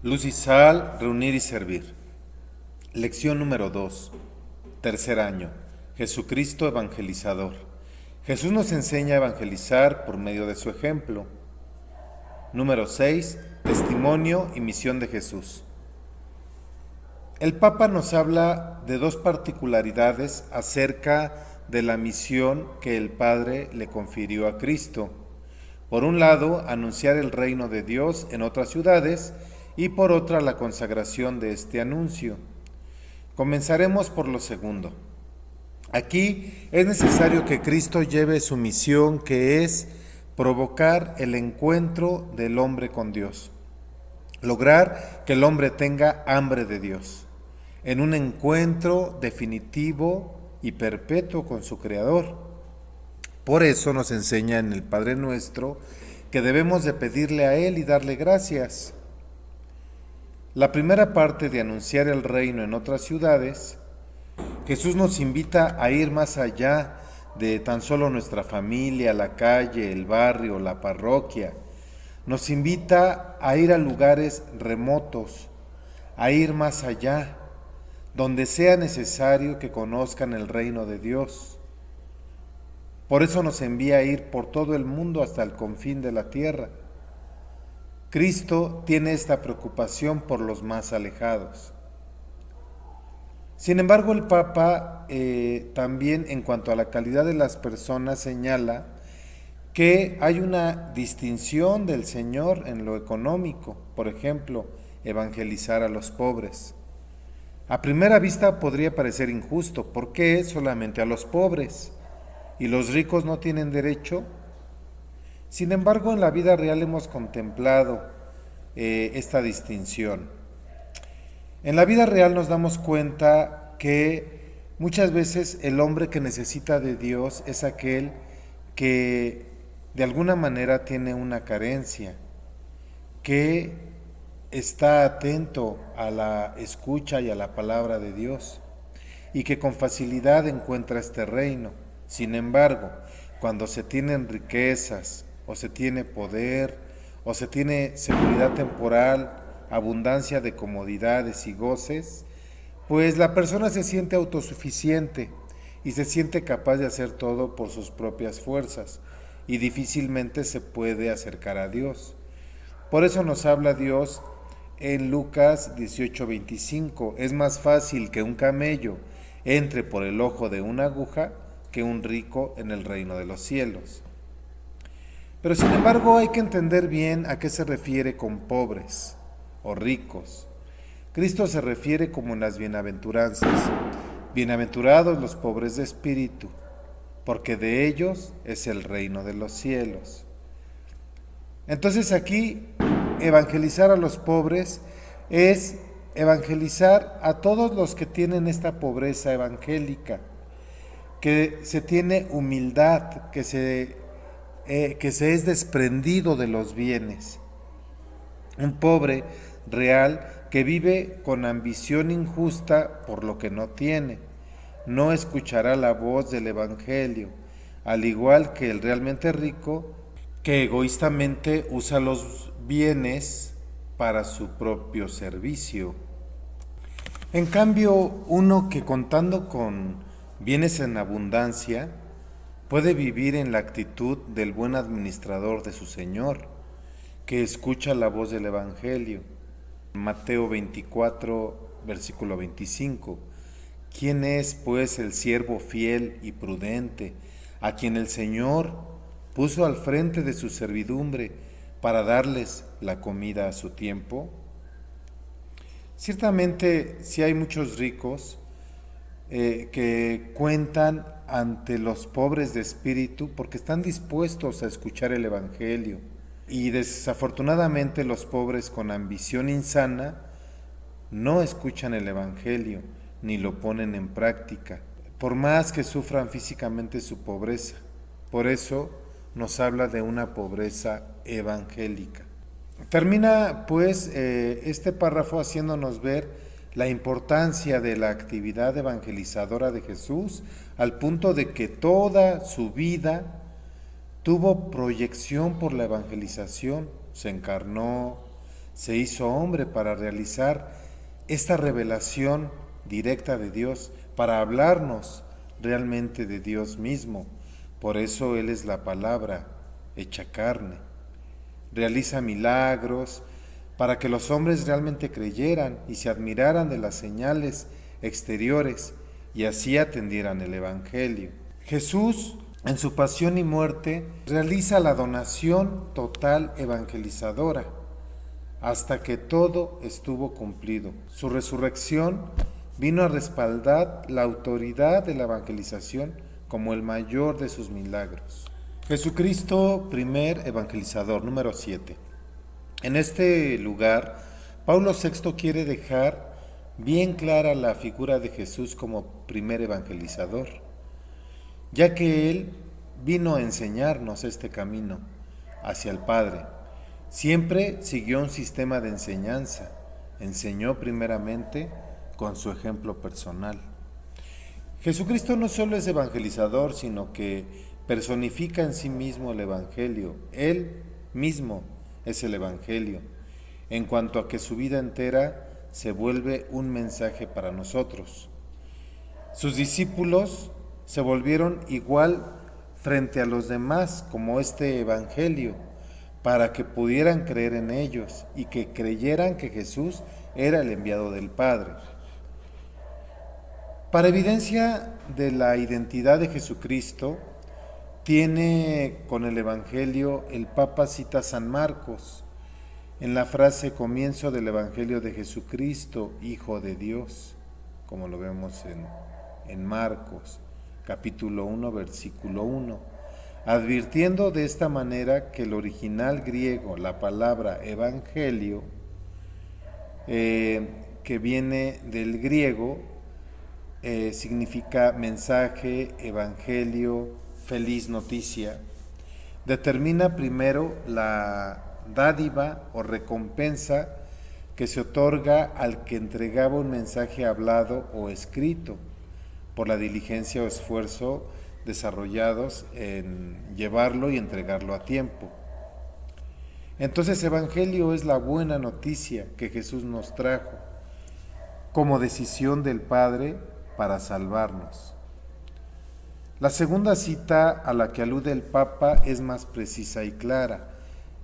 Luz y sal, reunir y servir. Lección número 2. Tercer año. Jesucristo evangelizador. Jesús nos enseña a evangelizar por medio de su ejemplo. Número 6. Testimonio y misión de Jesús. El Papa nos habla de dos particularidades acerca de la misión que el Padre le confirió a Cristo. Por un lado, anunciar el reino de Dios en otras ciudades y por otra, la consagración de este anuncio. Comenzaremos por lo segundo. Aquí es necesario que Cristo lleve su misión, que es provocar el encuentro del hombre con Dios, lograr que el hombre tenga hambre de Dios, en un encuentro definitivo y perpetuo con su Creador. Por eso nos enseña en el Padre Nuestro que debemos de pedirle a Él y darle gracias. La primera parte de anunciar el reino en otras ciudades, Jesús nos invita a ir más allá de tan solo nuestra familia, la calle, el barrio, la parroquia. Nos invita a ir a lugares remotos, a ir más allá, donde sea necesario que conozcan el reino de Dios. Por eso nos envía a ir por todo el mundo hasta el confín de la tierra. Cristo tiene esta preocupación por los más alejados. Sin embargo, el Papa también en cuanto a la calidad de las personas señala que hay una distinción del Señor en lo económico. Por ejemplo, evangelizar a los pobres. A primera vista podría parecer injusto. ¿Por qué solamente a los pobres? ¿Y los ricos no tienen derecho? Sin embargo, en la vida real hemos contemplado esta distinción. En la vida real nos damos cuenta que muchas veces el hombre que necesita de Dios es aquel que de alguna manera tiene una carencia, que está atento a la escucha y a la palabra de Dios y que con facilidad encuentra este reino. Sin embargo, cuando se tienen riquezas, o se tiene poder, o se tiene seguridad temporal, abundancia de comodidades y goces, pues la persona se siente autosuficiente y se siente capaz de hacer todo por sus propias fuerzas y difícilmente se puede acercar a Dios. Por eso nos habla Dios en Lucas 18:25, es más fácil que un camello entre por el ojo de una aguja que un rico en el reino de los cielos. Pero sin embargo hay que entender bien a qué se refiere con pobres o ricos. Cristo se refiere como en las bienaventuranzas. Bienaventurados los pobres de espíritu, porque de ellos es el reino de los cielos. Entonces aquí evangelizar a los pobres es evangelizar a todos los que tienen esta pobreza evangélica, que se tiene humildad, que se es desprendido de los bienes. Un pobre real que vive con ambición injusta por lo que no tiene, no escuchará la voz del Evangelio, al igual que el realmente rico, que egoístamente usa los bienes para su propio servicio. En cambio, uno que contando con bienes en abundancia, puede vivir en la actitud del buen administrador de su Señor, que escucha la voz del Evangelio. Mateo 24, versículo 25. ¿Quién es, pues, el siervo fiel y prudente, a quien el Señor puso al frente de su servidumbre para darles la comida a su tiempo? Ciertamente, sí hay muchos ricos que cuentan ante los pobres de espíritu porque están dispuestos a escuchar el Evangelio. Y desafortunadamente los pobres con ambición insana no escuchan el Evangelio ni lo ponen en práctica, por más que sufran físicamente su pobreza. Por eso nos habla de una pobreza evangélica. Termina pues este párrafo haciéndonos ver la importancia de la actividad evangelizadora de Jesús, al punto de que toda su vida tuvo proyección por la evangelización. Se encarnó, se hizo hombre para realizar esta revelación directa de Dios, para hablarnos realmente de Dios mismo. Por eso Él es la palabra hecha carne. Realiza milagros para que los hombres realmente creyeran y se admiraran de las señales exteriores y así atendieran el Evangelio. Jesús, en su pasión y muerte, realiza la donación total evangelizadora hasta que todo estuvo cumplido. Su resurrección vino a respaldar la autoridad de la evangelización como el mayor de sus milagros. Jesucristo, primer evangelizador, número 7. En este lugar, Pablo VI quiere dejar bien clara la figura de Jesús como primer evangelizador, ya que Él vino a enseñarnos este camino hacia el Padre. Siempre siguió un sistema de enseñanza. Enseñó primeramente con su ejemplo personal. Jesucristo no solo es evangelizador, sino que personifica en sí mismo el Evangelio. Él mismo es el Evangelio, en cuanto a que su vida entera se vuelve un mensaje para nosotros. Sus discípulos se volvieron igual frente a los demás como este Evangelio, para que pudieran creer en ellos y que creyeran que Jesús era el enviado del Padre. Para evidencia de la identidad de Jesucristo, tiene con el Evangelio, el Papa cita a San Marcos en la frase comienzo del Evangelio de Jesucristo, Hijo de Dios, como lo vemos en Marcos, capítulo 1, versículo 1. Advirtiendo de esta manera que el original griego, la palabra evangelio, que viene del griego, significa mensaje, evangelio, feliz noticia, determina primero la dádiva o recompensa que se otorga al que entregaba un mensaje hablado o escrito por la diligencia o esfuerzo desarrollados en llevarlo y entregarlo a tiempo. Entonces, Evangelio es la buena noticia que Jesús nos trajo como decisión del Padre para salvarnos. La segunda cita a la que alude el Papa es más precisa y clara.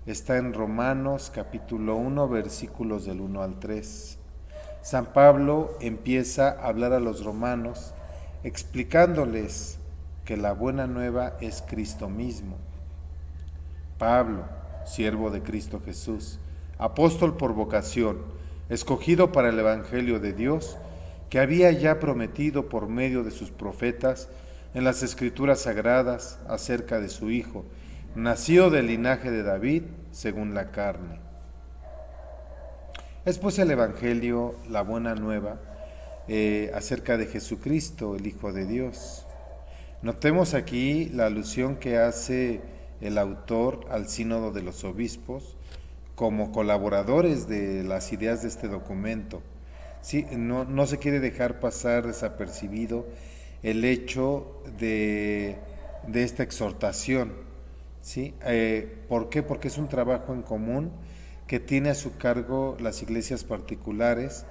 Está en Romanos capítulo 1, versículos del 1 al 3. San Pablo empieza a hablar a los romanos explicándoles que la buena nueva es Cristo mismo. Pablo, siervo de Cristo Jesús, apóstol por vocación, escogido para el Evangelio de Dios, que había ya prometido por medio de sus profetas en las Escrituras Sagradas acerca de su Hijo, nacido del linaje de David según la carne. Es pues el Evangelio, la buena nueva, acerca de Jesucristo, el Hijo de Dios. Notemos aquí la alusión que hace el autor al Sínodo de los Obispos como colaboradores de las ideas de este documento. Sí, no se quiere dejar pasar desapercibido el hecho de esta exhortación. ¿Sí? ¿Por qué? Porque es un trabajo en común que tiene a su cargo las iglesias particulares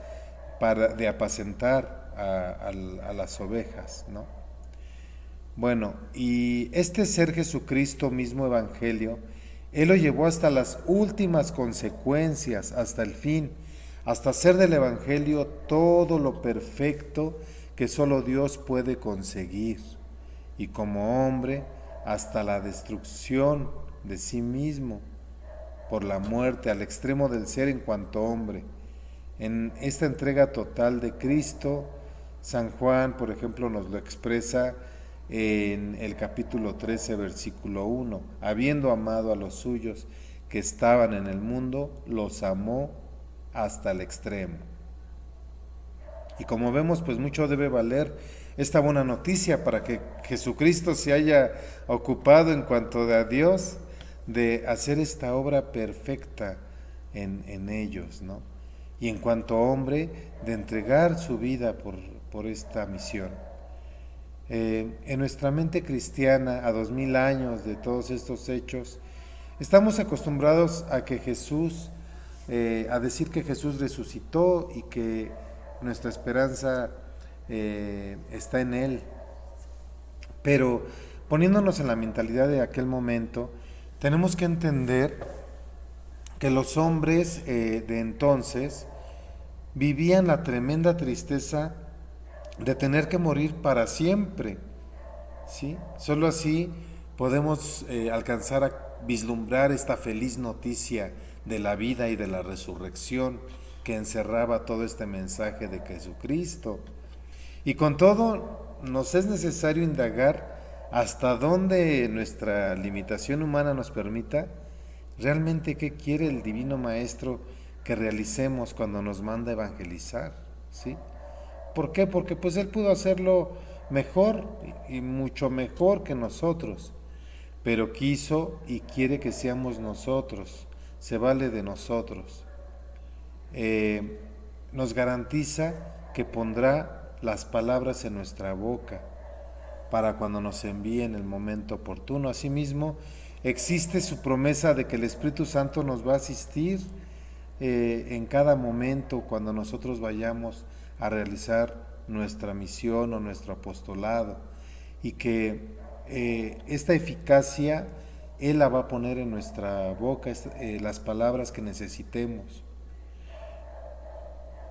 de apacentar a las ovejas, ¿no? Bueno, y este ser Jesucristo mismo Evangelio, Él lo llevó hasta las últimas consecuencias, hasta el fin, hasta hacer del Evangelio todo lo perfecto que solo Dios puede conseguir, y como hombre, hasta la destrucción de sí mismo, por la muerte, al extremo del ser en cuanto hombre. En esta entrega total de Cristo, San Juan, por ejemplo, nos lo expresa en el capítulo 13, versículo 1, habiendo amado a los suyos que estaban en el mundo, los amó hasta el extremo. Y como vemos, pues mucho debe valer esta buena noticia para que Jesucristo se haya ocupado en cuanto a Dios de hacer esta obra perfecta en ellos, ¿no? Y en cuanto a hombre, de entregar su vida por esta misión. En nuestra mente cristiana, a 2000 años de todos estos hechos, estamos acostumbrados a que Jesús a decir que Jesús resucitó y que nuestra esperanza está en Él. Pero poniéndonos en la mentalidad de aquel momento, tenemos que entender que los hombres de entonces vivían la tremenda tristeza de tener que morir para siempre, ¿sí? Solo así podemos alcanzar a vislumbrar esta feliz noticia de la vida y de la resurrección que encerraba todo este mensaje de Jesucristo. Y con todo, nos es necesario indagar hasta dónde nuestra limitación humana nos permita, realmente qué quiere el Divino Maestro que realicemos cuando nos manda evangelizar, ¿sí? ¿Por qué? Porque pues Él pudo hacerlo mejor y mucho mejor que nosotros, pero quiso y quiere que seamos nosotros, se vale de nosotros. Nos garantiza que pondrá las palabras en nuestra boca para cuando nos envíe en el momento oportuno. Asimismo, existe su promesa de que el Espíritu Santo nos va a asistir en cada momento cuando nosotros vayamos a realizar nuestra misión o nuestro apostolado, y que esta eficacia Él la va a poner en nuestra boca, las palabras que necesitemos.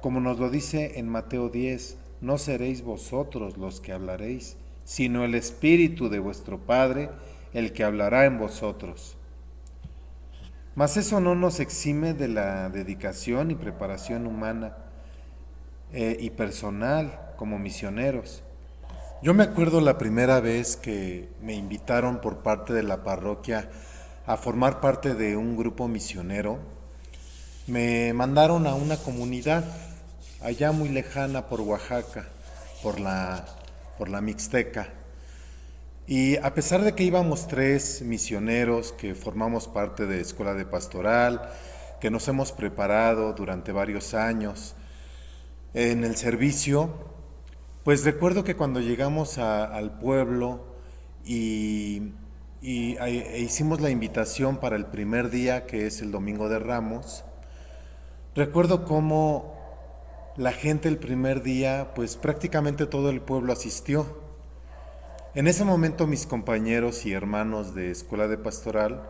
Como nos lo dice en Mateo 10, no seréis vosotros los que hablaréis, sino el Espíritu de vuestro Padre el que hablará en vosotros. Mas eso no nos exime de la dedicación y preparación humana y personal como misioneros. Yo me acuerdo la primera vez que me invitaron por parte de la parroquia a formar parte de un grupo misionero. Me mandaron a una comunidad allá muy lejana por Oaxaca, por la Mixteca. Y a pesar de que íbamos 3 misioneros que formamos parte de Escuela de Pastoral, que nos hemos preparado durante varios años en el servicio, pues recuerdo que cuando llegamos al pueblo e hicimos la invitación para el primer día, que es el Domingo de Ramos, recuerdo cómo la gente el primer día, pues prácticamente todo el pueblo asistió. En ese momento mis compañeros y hermanos de Escuela de Pastoral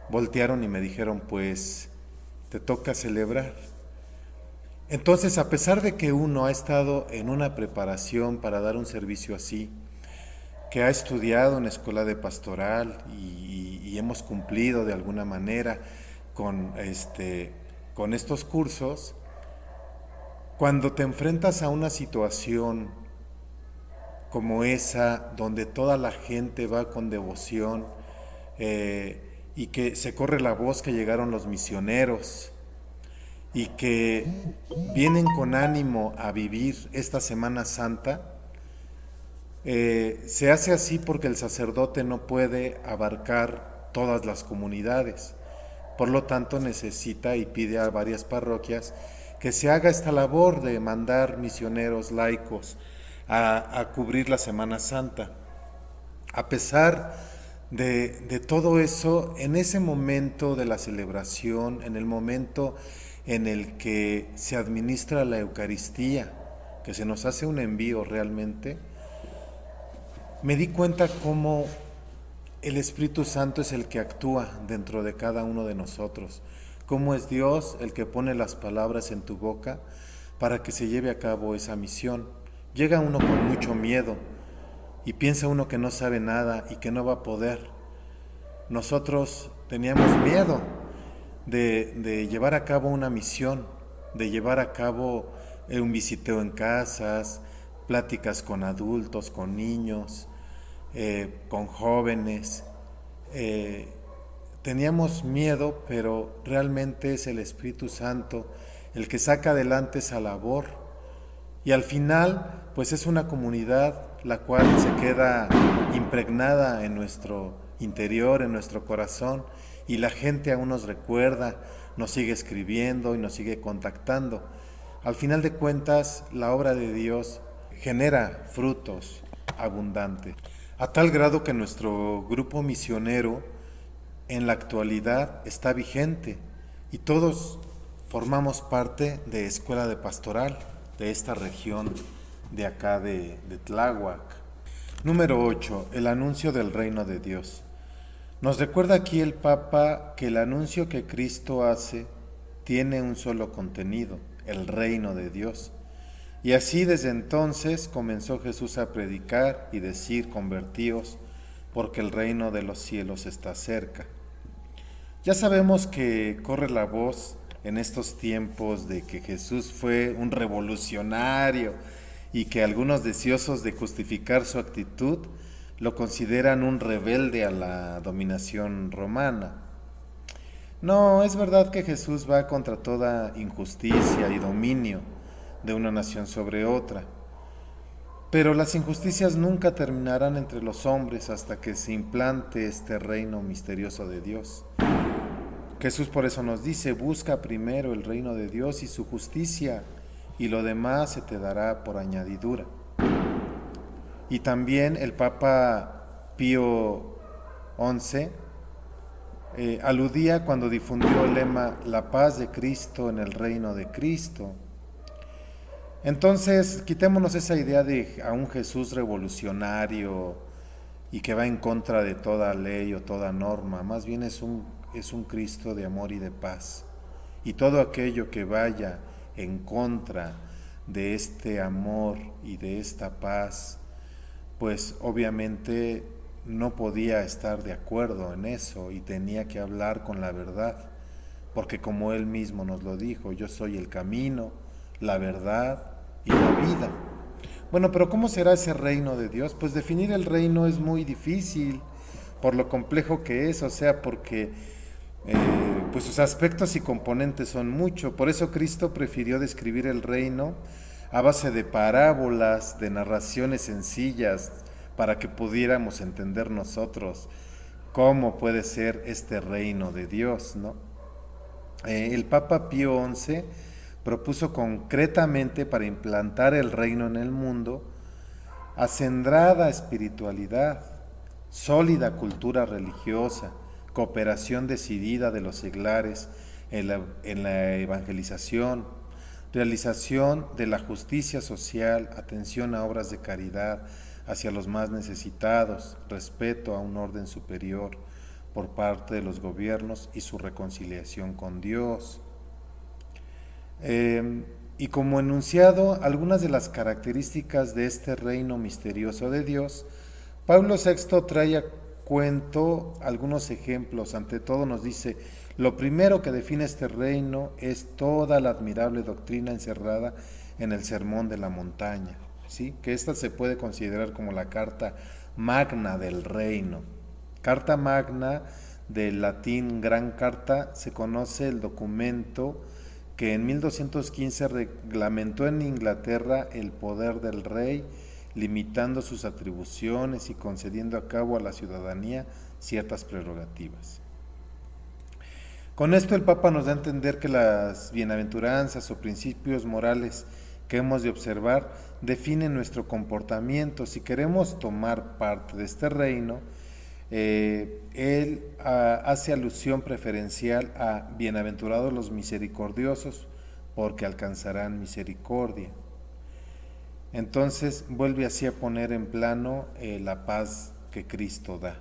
voltearon y me dijeron, pues te toca celebrar. Entonces, a pesar de que uno ha estado en una preparación para dar un servicio así, que ha estudiado en Escuela de Pastoral y hemos cumplido de alguna manera con estos cursos, cuando te enfrentas a una situación como esa, donde toda la gente va con devoción y que se corre la voz que llegaron los misioneros y que vienen con ánimo a vivir esta Semana Santa, se hace así porque el sacerdote no puede abarcar todas las comunidades. Por lo tanto, necesita y pide a varias parroquias que se haga esta labor de mandar misioneros laicos a cubrir la Semana Santa. A pesar de todo eso, en ese momento de la celebración, en el momento en el que se administra la Eucaristía, que se nos hace un envío realmente, me di cuenta cómo el Espíritu Santo es el que actúa dentro de cada uno de nosotros, cómo es Dios el que pone las palabras en tu boca para que se lleve a cabo esa misión. Llega uno con mucho miedo y piensa uno que no sabe nada y que no va a poder. Nosotros teníamos miedo de llevar a cabo una misión, de llevar a cabo un visiteo en casas, pláticas con adultos, con niños, con jóvenes. Teníamos miedo, pero realmente es el Espíritu Santo el que saca adelante esa labor. Y al final, pues es una comunidad la cual se queda impregnada en nuestro interior, en nuestro corazón, y la gente aún nos recuerda, nos sigue escribiendo y nos sigue contactando. Al final de cuentas, la obra de Dios genera frutos abundantes, a tal grado que nuestro grupo misionero en la actualidad está vigente y todos formamos parte de Escuela de Pastoral de esta región de acá de Tláhuac. Número 8. El anuncio del reino de Dios. Nos recuerda aquí el Papa que el anuncio que Cristo hace tiene un solo contenido, el reino de Dios. Y así desde entonces comenzó Jesús a predicar y decir: convertíos, porque el reino de los cielos está cerca. Ya sabemos que corre la voz en estos tiempos de que Jesús fue un revolucionario y que algunos deseosos de justificar su actitud lo consideran un rebelde a la dominación romana. No, es verdad que Jesús va contra toda injusticia y dominio de una nación sobre otra, pero las injusticias nunca terminarán entre los hombres hasta que se implante este reino misterioso de Dios. Jesús por eso nos dice: busca primero el reino de Dios y su justicia, y lo demás se te dará por añadidura. Y también el Papa Pío XI aludía cuando difundió el lema "La paz de Cristo en el reino de Cristo". Entonces, quitémonos esa idea de a un Jesús revolucionario y que va en contra de toda ley o toda norma. Más bien es un Cristo de amor y de paz. Y todo aquello que vaya en contra de este amor y de esta paz, pues obviamente no podía estar de acuerdo en eso y tenía que hablar con la verdad, porque como él mismo nos lo dijo: yo soy el camino, la verdad y la vida. Bueno, pero ¿cómo será ese reino de Dios? Pues definir el reino es muy difícil por lo complejo que es, o sea, porque pues sus aspectos y componentes son mucho. Por eso Cristo prefirió describir el reino a base de parábolas, de narraciones sencillas, para que pudiéramos entender nosotros cómo puede ser este reino de Dios, ¿no? El Papa Pío XI propuso concretamente para implantar el reino en el mundo acendrada espiritualidad, sólida cultura religiosa, cooperación decidida de los seglares en la evangelización, realización de la justicia social, atención a obras de caridad hacia los más necesitados, respeto a un orden superior por parte de los gobiernos y su reconciliación con Dios. Y como enunciado algunas de las características de este reino misterioso de Dios, Pablo VI trae a cuento algunos ejemplos. Ante todo nos dice: lo primero que define este reino es toda la admirable doctrina encerrada en el Sermón de la Montaña, ¿sí? Que esta se puede considerar como la carta magna del reino. Carta magna, del latín gran carta, se conoce el documento que en 1215 reglamentó en Inglaterra el poder del rey, limitando sus atribuciones y concediendo a cabo a la ciudadanía ciertas prerrogativas. Con esto el Papa nos da a entender que las bienaventuranzas o principios morales que hemos de observar definen nuestro comportamiento. Si queremos tomar parte de este reino, él hace alusión preferencial a bienaventurados los misericordiosos, porque alcanzarán misericordia. Entonces vuelve así a poner en plano la paz que Cristo da.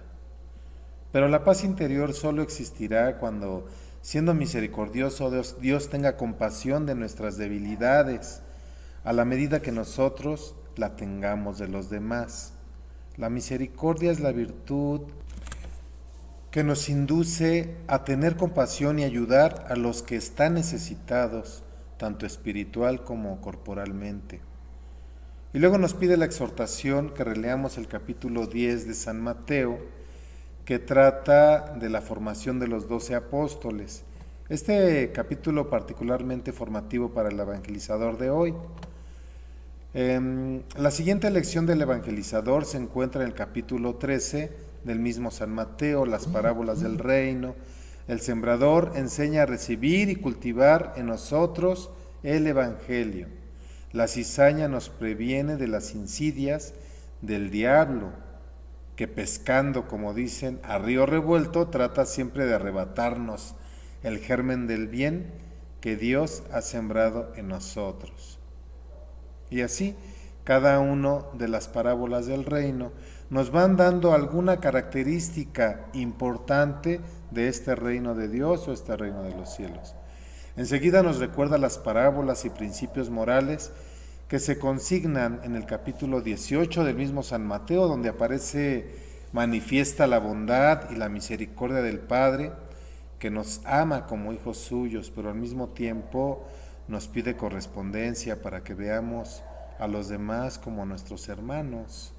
Pero la paz interior solo existirá cuando, siendo misericordioso, Dios tenga compasión de nuestras debilidades, a la medida que nosotros la tengamos de los demás. La misericordia es la virtud que nos induce a tener compasión y ayudar a los que están necesitados, tanto espiritual como corporalmente. Y luego nos pide la exhortación que releamos el capítulo 10 de San Mateo, que trata de la formación de los 12 apóstoles. Este capítulo particularmente formativo para el evangelizador de hoy. La siguiente lección del evangelizador se encuentra en el capítulo 13 del mismo San Mateo, las parábolas del reino. El sembrador enseña a recibir y cultivar en nosotros el evangelio. La cizaña nos previene de las insidias del diablo, que pescando, como dicen, a río revuelto, trata siempre de arrebatarnos el germen del bien que Dios ha sembrado en nosotros. Y así, cada una de las parábolas del reino nos van dando alguna característica importante de este reino de Dios o este reino de los cielos. Enseguida nos recuerda las parábolas y principios morales que se consignan en el capítulo 18 del mismo San Mateo, donde manifiesta la bondad y la misericordia del Padre, que nos ama como hijos suyos, pero al mismo tiempo nos pide correspondencia para que veamos a los demás como nuestros hermanos.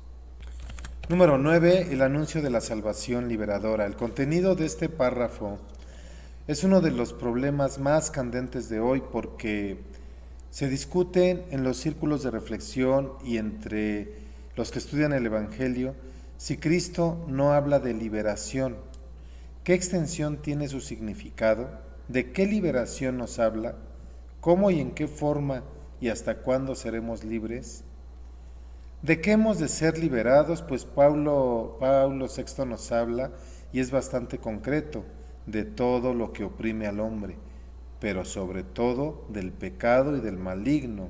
Número 9. El anuncio de la salvación liberadora. El contenido de este párrafo es uno de los problemas más candentes de hoy porque se discuten en los círculos de reflexión y entre los que estudian el Evangelio si Cristo no habla de liberación. ¿Qué extensión tiene su significado? ¿De qué liberación nos habla? ¿Cómo y en qué forma y hasta cuándo seremos libres? ¿De qué hemos de ser liberados? Pues Pablo VI nos habla y es bastante concreto, de todo lo que oprime al hombre, pero sobre todo del pecado y del maligno.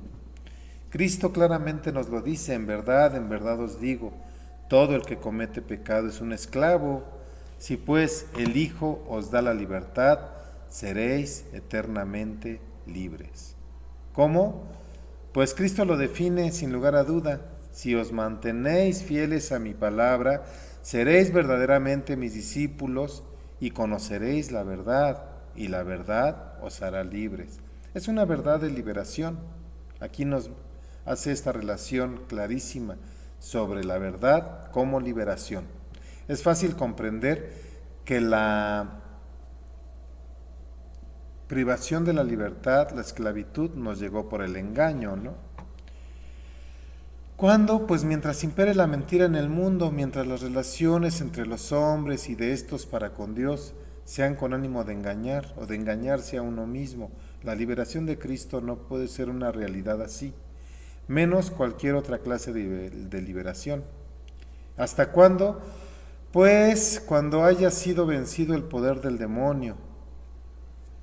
Cristo claramente nos lo dice: en verdad os digo, todo el que comete pecado es un esclavo. Si pues el Hijo os da la libertad, seréis eternamente libres. ¿Cómo? Pues Cristo lo define sin lugar a duda: si os mantenéis fieles a mi palabra, seréis verdaderamente mis discípulos y conoceréis la verdad, y la verdad os hará libres. Es una verdad de liberación. Aquí nos hace esta relación clarísima sobre la verdad como liberación. Es fácil comprender que la privación de la libertad, la esclavitud, nos llegó por el engaño, ¿no? ¿Cuándo? Pues mientras impere la mentira en el mundo, mientras las relaciones entre los hombres y de estos para con Dios sean con ánimo de engañar o de engañarse a uno mismo. La liberación de Cristo no puede ser una realidad así, menos cualquier otra clase de liberación. ¿Hasta cuándo? Pues cuando haya sido vencido el poder del demonio.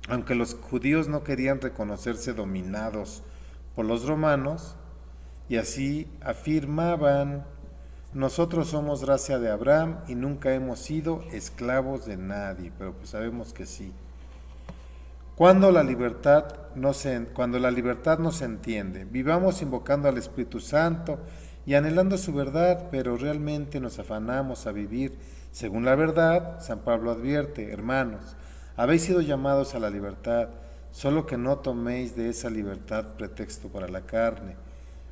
Aunque los judíos no querían reconocerse dominados por los romanos, y así afirmaban: nosotros somos raza de Abraham y nunca hemos sido esclavos de nadie, pero pues sabemos que sí. Cuando la libertad no se entiende, vivamos invocando al Espíritu Santo y anhelando su verdad, pero realmente nos afanamos a vivir según la verdad. San Pablo advierte: hermanos, habéis sido llamados a la libertad, solo que no toméis de esa libertad pretexto para la carne.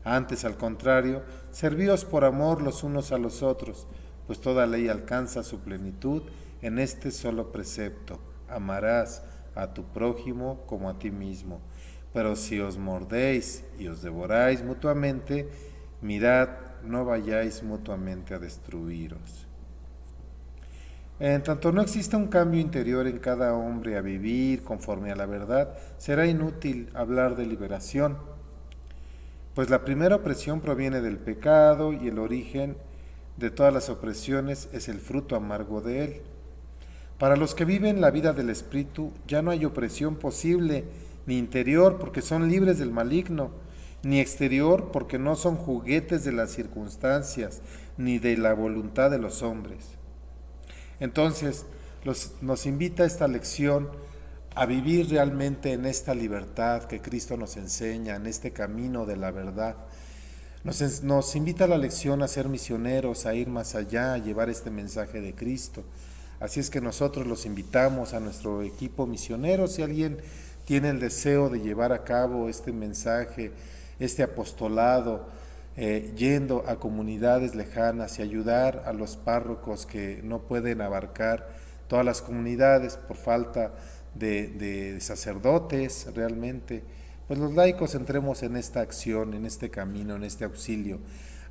Antes, al contrario, servíos por amor los unos a los otros, pues toda ley alcanza su plenitud en este solo precepto: amarás a tu prójimo como a ti mismo. Pero si os mordéis y os devoráis mutuamente, mirad, no vayáis mutuamente a destruiros. En tanto no exista un cambio interior en cada hombre a vivir conforme a la verdad, será inútil hablar de liberación, pues la primera opresión proviene del pecado y el origen de todas las opresiones es el fruto amargo de él. Para los que viven la vida del Espíritu ya no hay opresión posible, ni interior porque son libres del maligno, ni exterior porque no son juguetes de las circunstancias, ni de la voluntad de los hombres. Entonces, nos invita esta lección a vivir realmente en esta libertad que Cristo nos enseña, en este camino de la verdad. Nos invita a la lección a ser misioneros, a ir más allá, a llevar este mensaje de Cristo. Así es que nosotros los invitamos a nuestro equipo misionero. Si alguien tiene el deseo de llevar a cabo este mensaje, este apostolado, yendo a comunidades lejanas y ayudar a los párrocos que no pueden abarcar todas las comunidades por falta de sacerdotes realmente, pues los laicos entremos en esta acción, en este camino, en este auxilio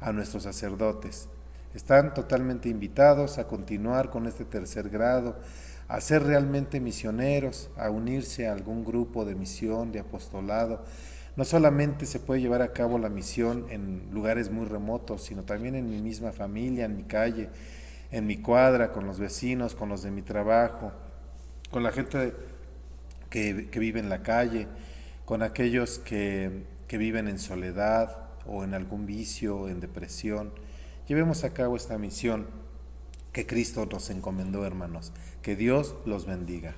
a nuestros sacerdotes. Están totalmente invitados a continuar con este tercer grado, a ser realmente misioneros, a unirse a algún grupo de misión, de apostolado. No solamente se puede llevar a cabo la misión en lugares muy remotos, sino también en mi misma familia, en mi calle, en mi cuadra, con los vecinos, con los de mi trabajo, con la gente que vive en la calle, con aquellos que viven en soledad o en algún vicio, en depresión. Llevemos a cabo esta misión que Cristo nos encomendó, hermanos. Que Dios los bendiga.